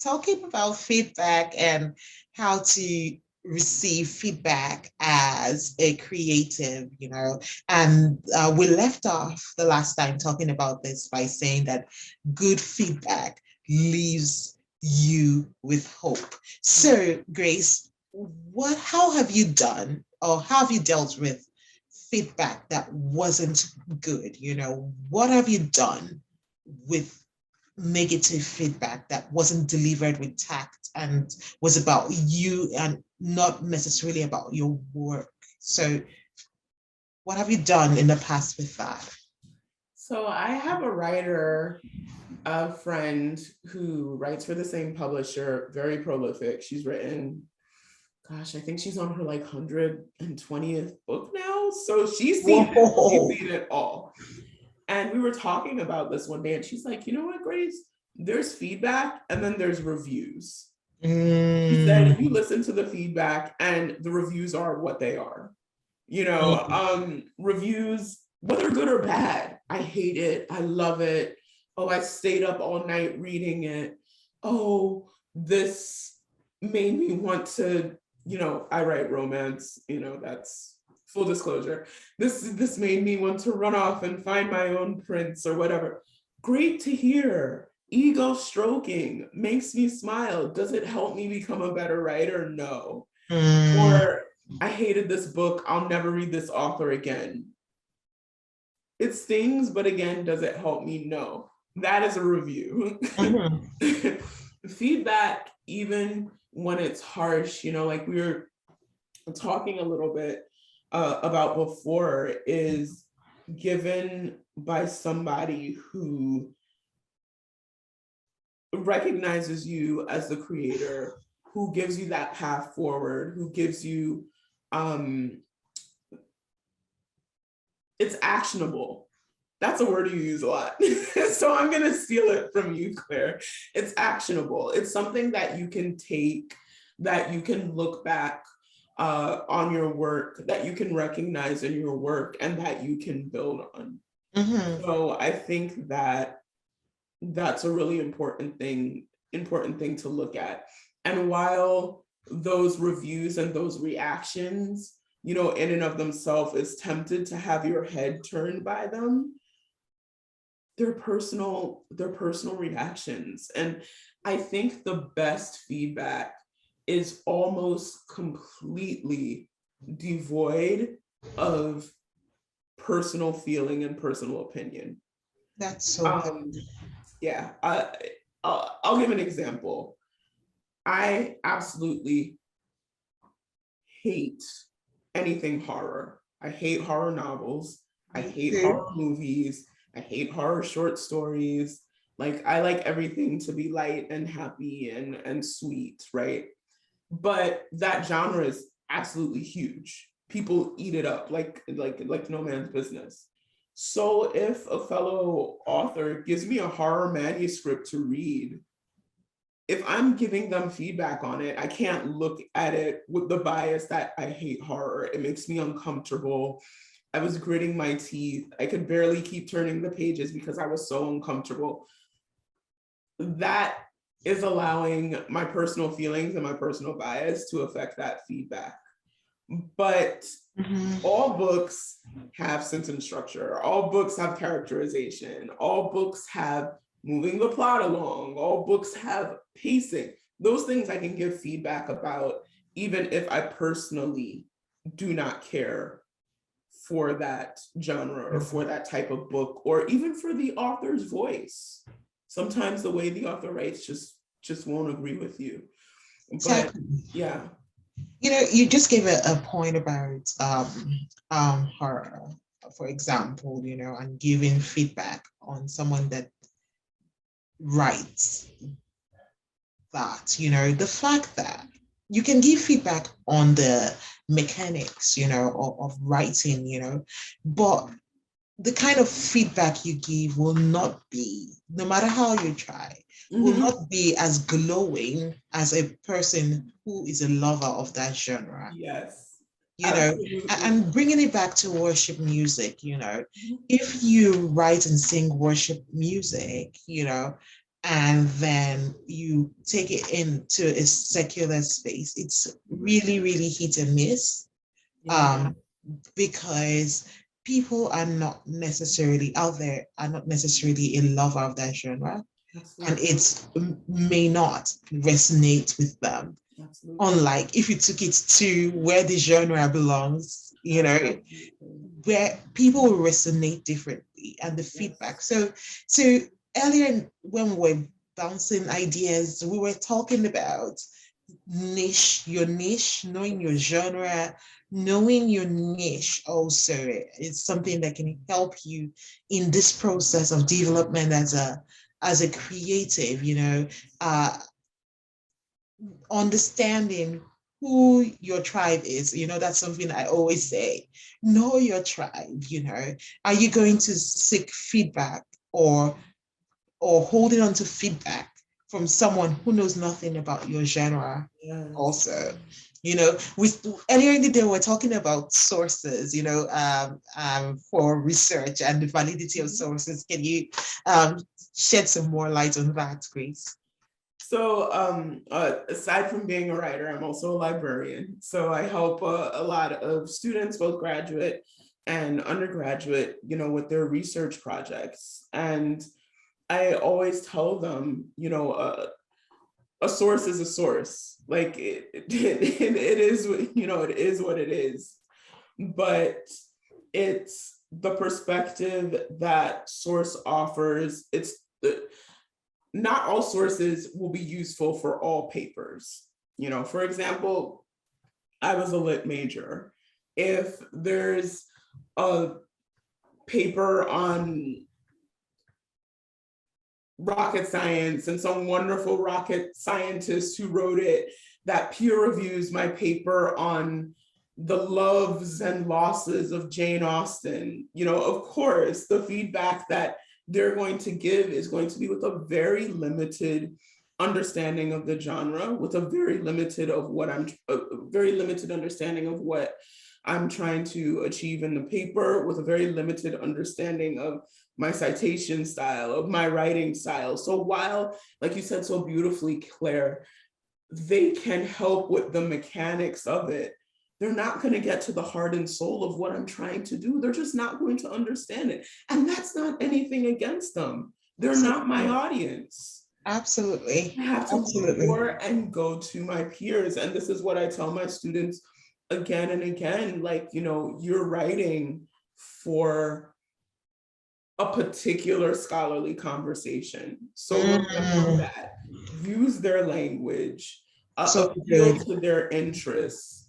talking about feedback and how to receive feedback as a creative, and we left off the last time talking about this by saying that good feedback leaves you with hope. So, Grace, how have you done or how have you dealt with feedback that wasn't good? What have you done with negative feedback that wasn't delivered with tact and was about you and not necessarily about your work? So, what have you done in the past with that? So I have a writer, a friend who writes for the same publisher, very prolific. She's written, gosh, I think she's on her like 120th book now. So she's seen it. She's Whoa. seen it all. And we were talking about this one day, and she's like, you know what, Grace? There's feedback and then there's reviews. She said, you Mm. listen to the feedback and the reviews are what they are. Reviews, whether good or bad, I hate it, I love it. Oh, I stayed up all night reading it. Oh, this made me want to, I write romance, that's full disclosure. This made me want to run off and find my own prince or whatever. Great to hear. Ego stroking makes me smile. Does it help me become a better writer? No. Mm. Or I hated this book. I'll never read this author again. It stings, but again, does it help me? No. That is a review. Mhm. Feedback, even when it's harsh, like we were talking a little bit about before, is given by somebody who recognizes you as the creator, who gives you that path forward, who gives you it's actionable. That's a word you use a lot. So I'm going to steal it from you, Claire. It's actionable. It's something that you can take, that you can look back on your work, that you can recognize in your work, and that you can build on. Mhm. So I think that that's a really important thing to look at. And while those reviews and those reactions, in and of themselves is tempted to have your head turned by them, they're personal reactions. And I think the best feedback is almost completely devoid of personal feeling and personal opinion. That's so good. um yeah, I'll give an example. I absolutely hate anything horror. I hate horror novels. I Me hate too. horror movies. I hate horror short stories. Like, I like everything to be light and happy and sweet, right? But that genre is absolutely huge. People eat it up like no man's business. So if a fellow author gives me a horror manuscript to read, if I'm giving them feedback on it, I can't look at it with the bias that I hate horror. It makes me uncomfortable. I was gritting my teeth. I could barely keep turning the pages because I was so uncomfortable. That is allowing my personal feelings and my personal bias to affect that feedback. But Mhm. all books have sentence structure, all books have characterization, all books have moving the plot along, all books have pacing. Those things I can give feedback about, even if I personally do not care for that genre or for that type of book, or even for the author's voice. Sometimes the way the author writes just won't agree with you. But Exactly. yeah. You just gave a point about her, for example, and giving feedback on someone that writes that, the fact that you can give feedback on the mechanics, of writing, but the kind of feedback you give will not be, no matter how you try, will Mm-hmm. not be as glowing as a person who is a lover of that genre. Yes, you know absolutely. and bringing it back to worship music, if you write and sing worship music, and then you take it into a secular space, it's really, really hit and miss. Yeah, Um, because people are not necessarily out there, are not necessarily a lover of that genre, and absolutely. it may not resonate with them. Absolutely. Unlike if you took it to where the genre belongs, Absolutely. where people will resonate differently and the feedback. Yes. So earlier when we were bouncing ideas, we were talking about niche, knowing your Yes. genre, knowing your niche also is something that can help you in this process of development as a creative, uh, understanding who your tribe is. That's something I always say. Know your tribe. Are you going to seek feedback, or holding on to feedback from someone who knows nothing about your genre Yes. also? With earlier in the day, we're talking about sources, for research and the validity of Mhm. sources. Can you um, shed some more light on that, Grace? So, aside from being a writer, I'm also a librarian. So I help a lot of students, both graduate and undergraduate, with their research projects. And I always tell them, a source is a source. Like it is, it is what it is. But it's the perspective that source offers. It's the Not all sources will be useful for all papers. For example, I was a lit major. If there's a paper on rocket science and some wonderful rocket scientist who wrote it that peer reviews my paper on the loves and losses of Jane Austen, of course, the feedback that they're going to give is going to be with a very limited understanding of the genre, with a very limited of what I'm a very limited understanding of what I'm trying to achieve in the paper, with a very limited understanding of my citation style, of my writing style. So while, like you said so beautifully, Claire, they can help with the mechanics of it, they're not going to get to the heart and soul of what I'm trying to do. They're just not going to understand it. And that's not anything against them. They're not my Absolutely. audience. I Absolutely. have to look Absolutely. for and go to my peers. And this is what I tell my students again and again. Like, you're writing for a particular scholarly conversation. So remember Mm, that. Use their language, so appeal good. to their interests.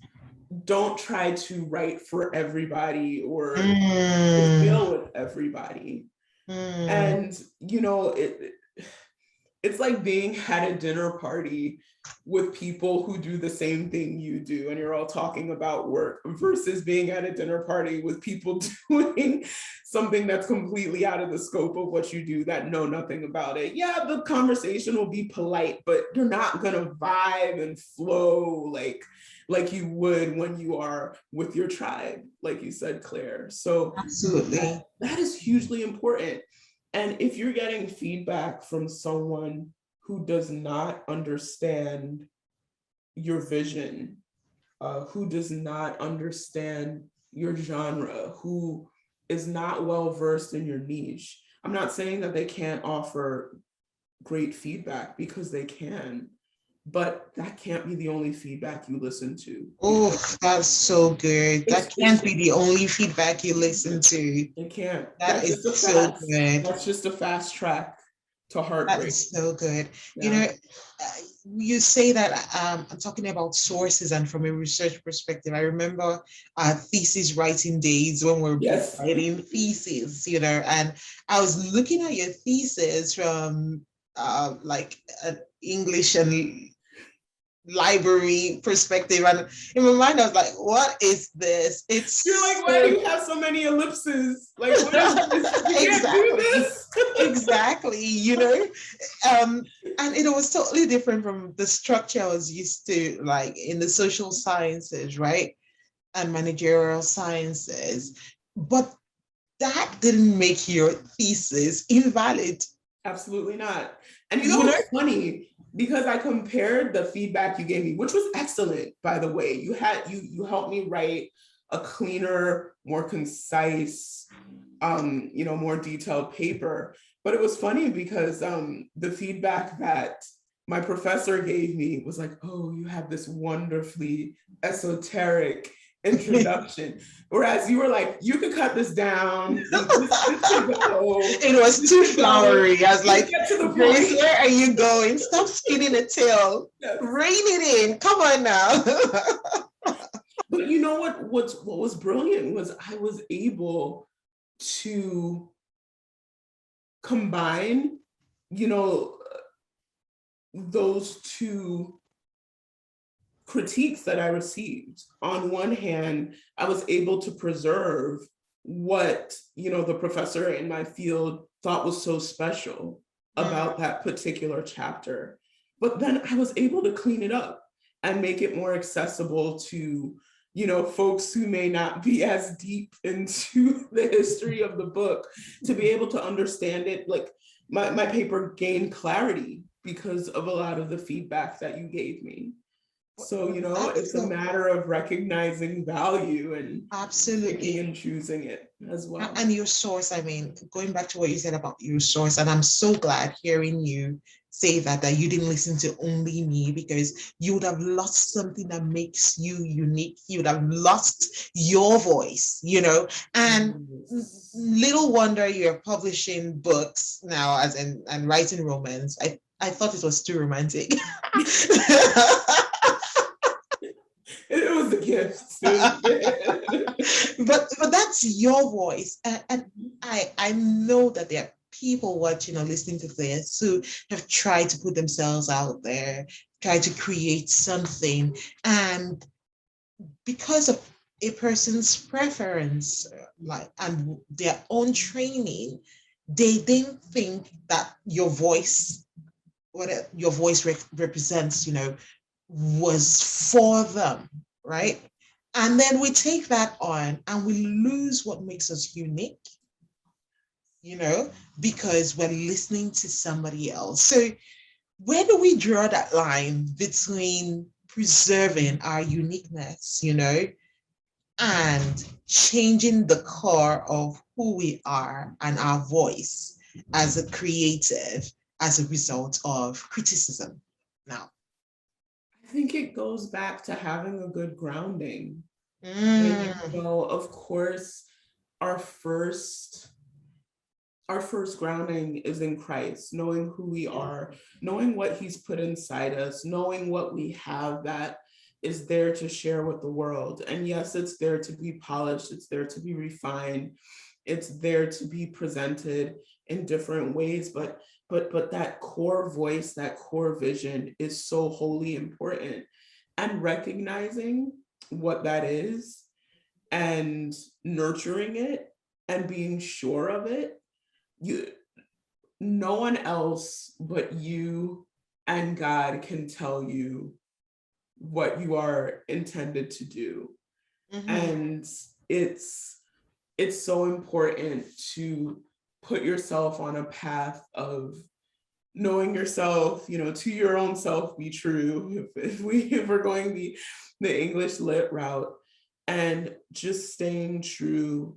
Don't try to write for everybody or to Mm, deal with everybody. mm, And, it's like being at a dinner party with people who do the same thing you do and you're all talking about work versus being at a dinner party with people doing something that's completely out of the scope of what you do, that know nothing about it. Yeah, the conversation will be polite, but you're not going to vibe and flow like you would when you are with your tribe, like you said, Claire. So absolutely. that is hugely important. And if you're getting feedback from someone who does not understand your vision, who does not understand your genre, who is not well versed in your niche, I'm not saying that they can't offer great feedback, because they can, but that can't be the only feedback you listen to, Oh, because that's so good. That it's can't be the only feedback you listen to. it can't. That is so good. That's just a fast track to That heartbreak. is so good. You Yeah. know, you say that I'm talking about sources, and from a research perspective, I remember thesis writing days when we're Yes. writing theses, and I was looking at your thesis from like an English and library perspective, and in my mind I was like, what is this? You're It's like, why do so you have so many ellipses? Like, what is this? You can't do exactly, this. exactly, and it was totally different from the structure I was used to, like in the social sciences, right, and managerial sciences. But that didn't make your thesis invalid. Absolutely not. And you know You know? what's funny? Because I compared the feedback you gave me, which was excellent, by the way. You helped me write a cleaner, more concise, more detailed paper. But it was funny because the feedback that my professor gave me was like, oh, you have this wonderfully esoteric introduction. Whereas you were like, you could cut this down. This could go. It was This too could go. flowery. I was Just like, get to the Grace, point. where are you going? Stop spinning a tail. Yes. Rein it in. Come on now. But you know what was brilliant was I was able to combine, you know, those two critiques that I received. On one hand, I was able to preserve what, the professor in my field thought was so special about that particular chapter. But then I was able to clean it up and make it more accessible to, folks who may not be as deep into the history of the book to be able to understand it. Like my paper gained clarity because of a lot of the feedback that you gave me. So, That's it's a the matter of recognizing value and picking absolutely. and choosing it as well. And your source, I mean, going back to what you said about your source, and I'm so glad hearing you say that you didn't listen to only me, because you would have lost something that makes you unique. You would have lost your voice, and Yes. little wonder you're publishing books now, as in and writing romance. I thought it was too romantic. It was a gift. But that's your voice, and I know that there are people watching or listening to this who have tried to put themselves out there, try to create something, and because of a person's preference, like, and their own training, they didn't think that your voice, what your voice represents, was for them, right? And then we take that on and we lose what makes us unique, you know, because we're listening to somebody else. So, where do we draw that line between preserving our uniqueness, and changing the core of who we are and our voice as a creative as a result of criticism now? I think it goes back to having a good grounding. And, Mm, of course, our first our first grounding is in Christ, knowing who we are, knowing what he's put inside us, knowing what we have that is there to share with the world. And yes, it's there to be polished, it's there to be refined, it's there to be presented in different ways, but that core voice, that core vision is so wholly important. And recognizing what that is and nurturing it and being sure of it, you no one else but you and God can tell you what you are intended to do. mhm. And it's it's so important to put yourself on a path of knowing yourself, to your own self be true, if we're going the English lit route, and just staying true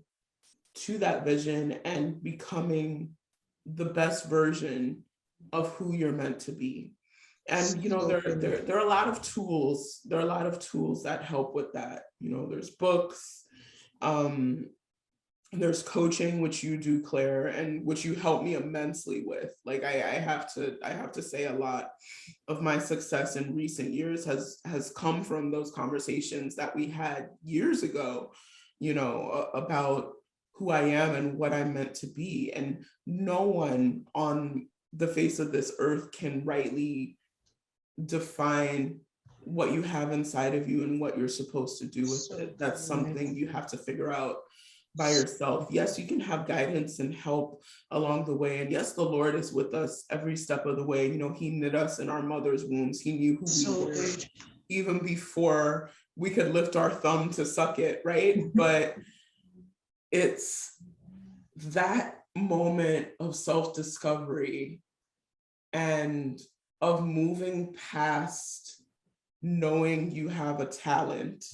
to that vision and becoming the best version of who you're meant to be. And So there are a lot of tools. There are a lot of tools that help with that. There's books, um, there's coaching, which you do, Claire, and which you help me immensely with. Like I have to say a lot of my success in recent years has come from those conversations that we had years ago, about who I am and what I'm meant to be. And no one on the face of this earth can rightly define what you have inside of you and what you're supposed to do with so it. That's good. something you have to figure out by So yourself. Yes, you can have guidance and help along the way. And yes, the Lord is with us every step of the way. He knit us in our mother's wombs. He knew who we so were good. even before we could lift our thumb to suck it, right? But it's that moment of self-discovery and of moving past knowing you have a talent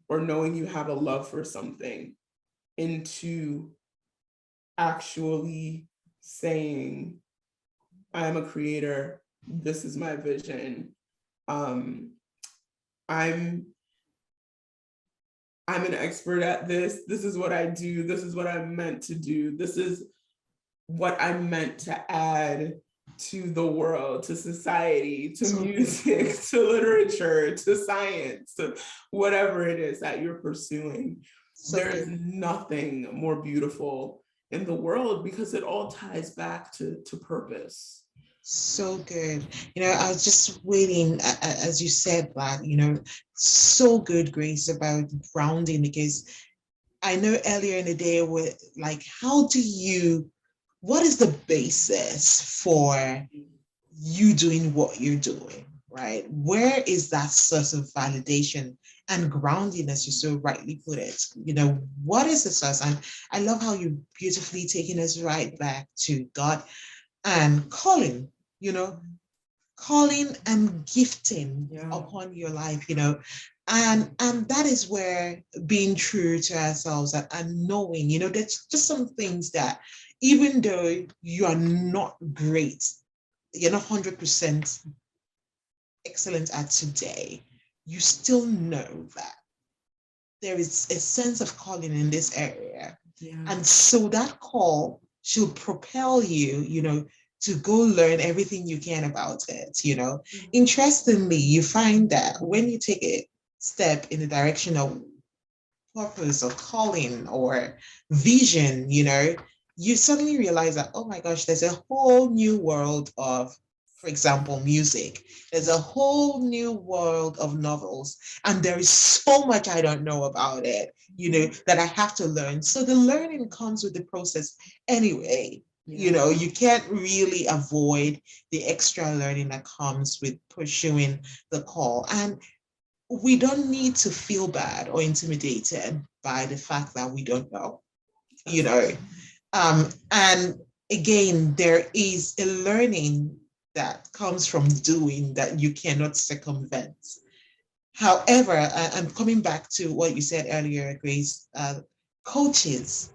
or knowing you have a love for something into actually saying, I am a creator, this is my vision. Um, I'm I'm an expert at this. This is what I do. This is what I'm meant to do. This is what I'm meant to add to the world, to society, to So good. music, to literature, to science, to whatever it is that you're pursuing. So There's good. nothing more beautiful in the world because it all ties back to purpose. So good. I was just waiting as you said that, so good, Grace, about grounding, because I know earlier in the day with like, what is the basis for you doing what you're doing, right? Where is that source of validation and grounding, as you so rightly put it? What is the source? And I love how you beautifully taking us right back to God and you know, calling and gifting Yeah. upon your life, and that is where being true to ourselves and knowing, there's just some things that even though you are not great, you're not 100% excellent at today, you still know that there is a sense of calling in this area. Yeah. And so that call should propel you, to go learn everything you can about it, Interestingly, you find that when you take a step in the direction of purpose or calling or vision, you suddenly realize that, oh my gosh, there's a whole new world of, for example, music. There's a whole new world of novels. And there is so much I don't know about it, that I have to learn. So the learning comes with the process anyway. Yeah. You can't really avoid the extra learning that comes with pursuing the call. And we don't need to feel bad or intimidated by the fact that we don't know, you know. And again, there is a learning that comes from doing that you cannot circumvent. However, I'm coming back to what you said earlier, Grace. Coaches,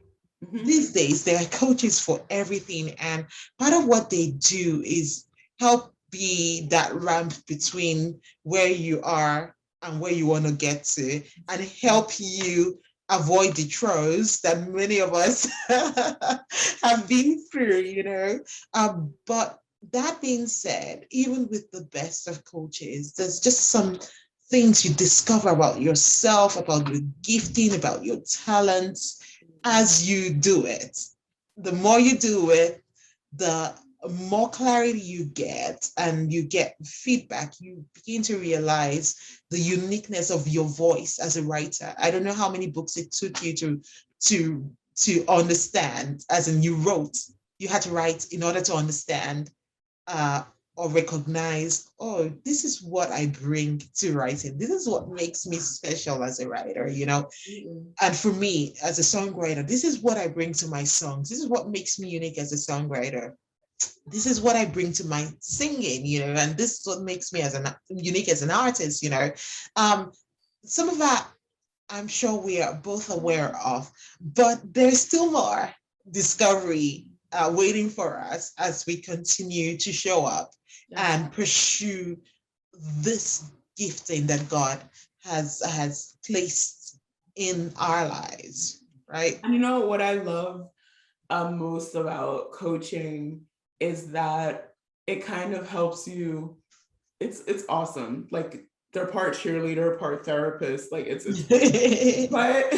these days, there are coaches for everything. And part of what they do is help be that ramp between where you are and where you want to get to, and help you avoid the throws that many of us have been through, But that being said, even with the best of coaches, there's just some things you discover about yourself, about your gifting, about your talents as you do it. The more you do it, the more clarity you get, and you get feedback. You begin to realize the uniqueness of your voice as a writer. I don't know how many books it took you to understand, as in you had to write in order to understand, uh, or recognize, oh, this is what I bring to writing. This is what makes me special as a writer. And for me as a songwriter, this is what I bring to my songs. This is what makes me unique as a songwriter. This is what I bring to my singing, and this is what makes me as an unique as an artist. Some of that I'm sure we are both aware of, but there's still more discovery waiting for us as we continue to show up and pursue this gifting that God has placed in our lives, right? And you know what I love most about coaching is that it kind of helps you. It's awesome. Like they're part cheerleader, part therapist. Like it's but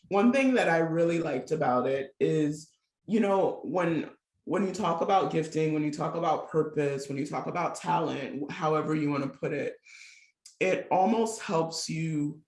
one thing that I really liked about it is, when you talk about gifting, when you talk about purpose, when you talk about talent, however you want to put it, it almost helps you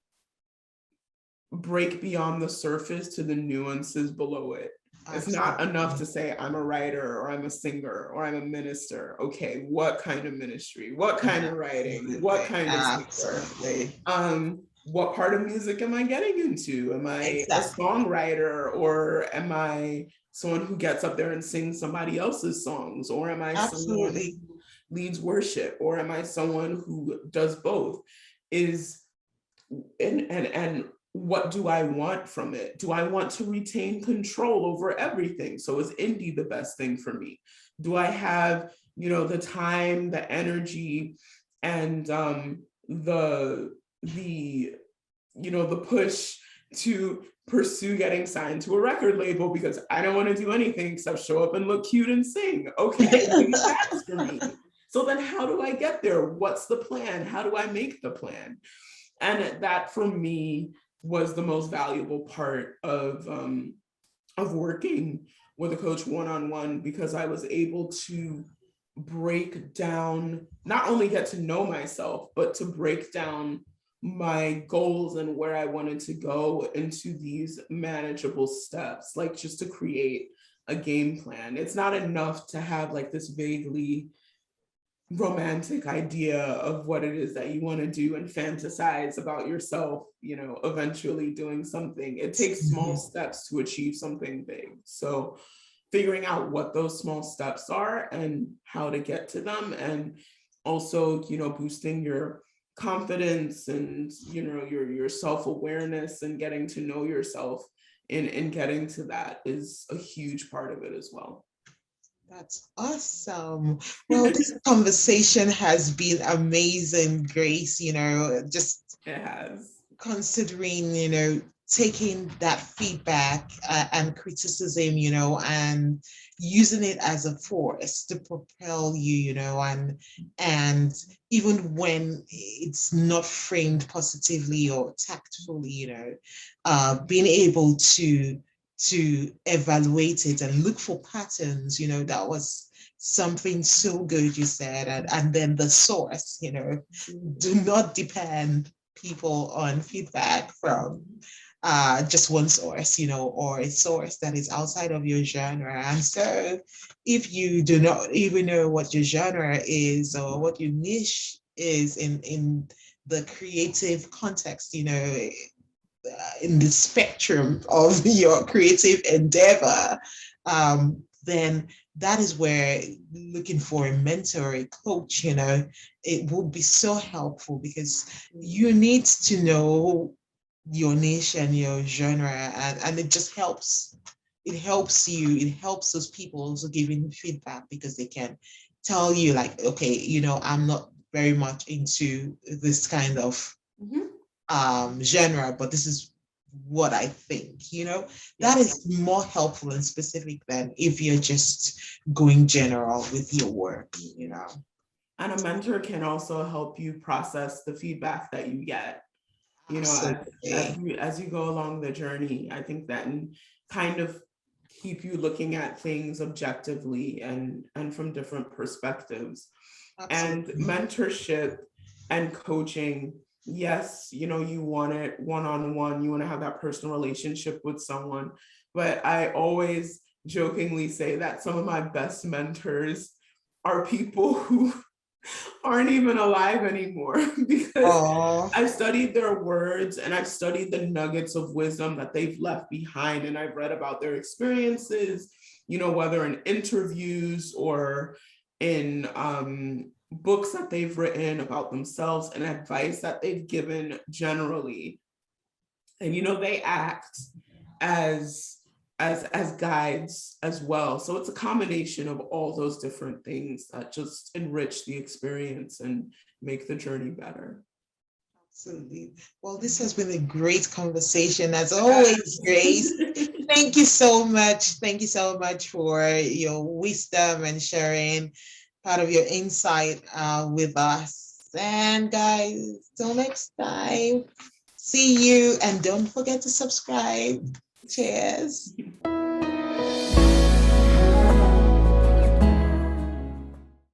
break beyond the surface to the nuances below it. It's not enough to say I'm a writer or I'm a singer or I'm a minister. Okay, what kind of ministry? What kind of writing? What kind of singer? What part of music am I getting into? Am I a Exactly. songwriter or am I someone who gets up there and sings somebody else's songs? Or am I someone Absolutely. who leads worship? Or am I someone who does both? Is and what do I want from it? Do I want to retain control over everything? So is indie the best thing for me? Do I have, the time, the energy, and the the push to pursue getting signed to a record label because I don't want to do anything except show up and look cute and sing? Okay, maybe that's for me. So then how do I get there? What's the plan? How do I make the plan? And that for me was the most valuable part of working with a coach one-on-one, because I was able to break down, not only get to know myself, but to break down my goals and where I wanted to go into these manageable steps, like just to create a game plan. It's not enough to have like this vaguely romantic idea of what it is that you want to do and fantasize about yourself, eventually doing something. It takes small Mhm. steps to achieve something big. So figuring out what those small steps are and how to get to them, and also, boosting your confidence and, your self-awareness and getting to know yourself in getting to that is a huge part of it as well. That's awesome. Well, this conversation has been amazing, Grace, just It has. considering, taking that feedback and criticism, and using it as a force to propel you, and even when it's not framed positively or tactfully, being able to evaluate it and look for patterns, that was something so good you said. And then the source, do not depend people on feedback from just one source, or a source that is outside of your genre. And so if you do not even know what your genre is or what your niche is in the creative context, in the spectrum of your creative endeavor, then that is where looking for a mentor, a coach, it would be so helpful, because you need to know your niche and your genre, and it just helps. It helps you, it helps those people also giving feedback, because they can tell you like, okay, I'm not very much into this kind of Mm-hmm. genre, but this is what I think, that Yes. is more helpful and specific than if you're just going general with your work. And a mentor can also help you process the feedback that you get, as Absolutely. you go along the journey. I think that and kind of keep you looking at things objectively and from different perspectives. And Absolutely. mentorship and coaching, yes, you want it one-on-one, you want to have that personal relationship with someone, but I always jokingly say that some of my best mentors are people who aren't even alive anymore because Oh, I've studied their words and I've studied the nuggets of wisdom that they've left behind, and I've read about their experiences, whether in interviews or in books that they've written about themselves and advice that they've given generally. And they act as as guides as well. So it's a combination of all those different things that just enrich the experience and make the journey better. absolutely. Well, this has been a great conversation as always, Yes. Grace. Thank you so much. Thank you so much for your wisdom and sharing part of your insight with us. And guys, till next time, see you, and don't forget to subscribe. Cheers.